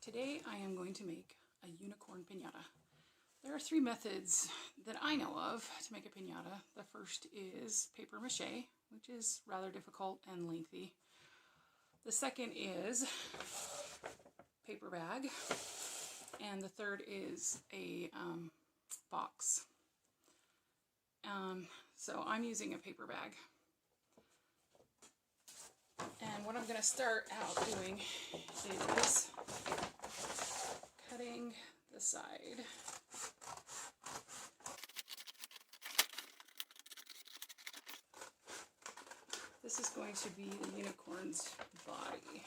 Today I am going to make a unicorn piñata. There are three methods that I know of to make a piñata. The first is paper mache, which is rather difficult and lengthy. The second is paper bag, and the third is a box. So I'm using a paper bag. And what I'm going to start out doing is cutting the side. This is going to be the unicorn's body.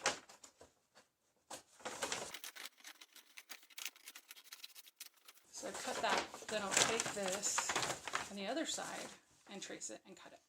So I cut that, then I'll take this on the other side and trace it and cut it.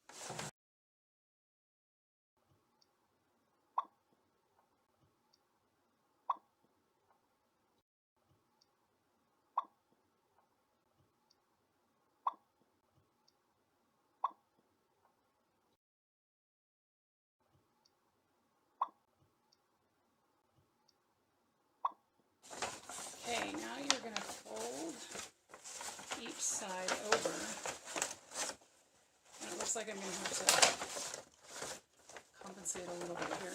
Okay, now you're going to fold each side over. And it looks like I'm going to have to compensate a little bit here.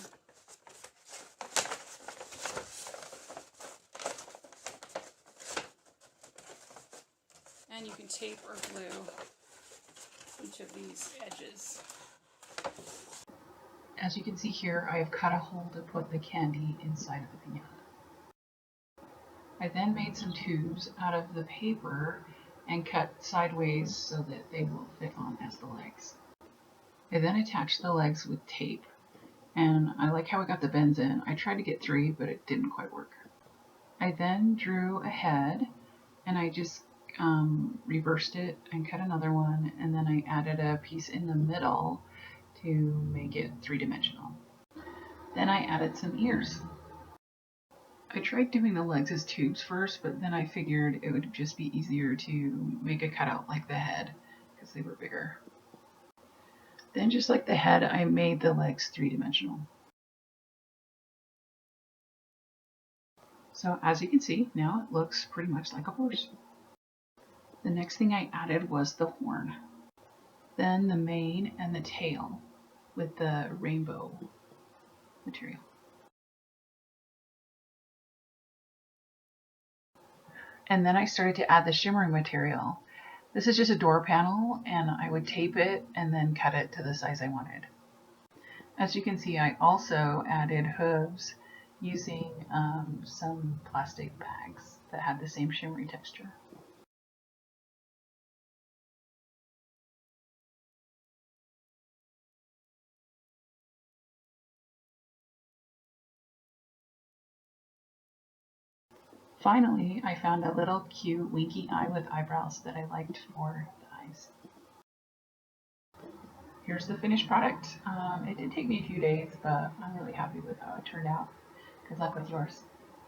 And you can tape or glue each of these edges. As you can see here, I have cut a hole to put the candy inside of the piñata. I then made some tubes out of the paper and cut sideways so that they will fit on as the legs. I then attached the legs with tape, and I like how I got the bends in. I tried to get 3, but it didn't quite work. I then drew a head, and I just reversed it and cut another one, and then I added a piece in the middle to make it 3-dimensional. Then I added some ears. I tried doing the legs as tubes first, but then I figured it would just be easier to make a cutout like the head because they were bigger. Then just like the head, I made the legs 3-dimensional. So as you can see, now it looks pretty much like a horse. The next thing I added was the horn, then the mane and the tail with the rainbow material. And then I started to add the shimmering material. This is just a door panel, and I would tape it and then cut it to the size I wanted. As you can see, I also added hooves using some plastic bags that had the same shimmery texture. Finally, I found a little cute winky eye with eyebrows that I liked for the eyes. Here's the finished product. It did take me a few days, but I'm really happy with how it turned out. Good luck with yours.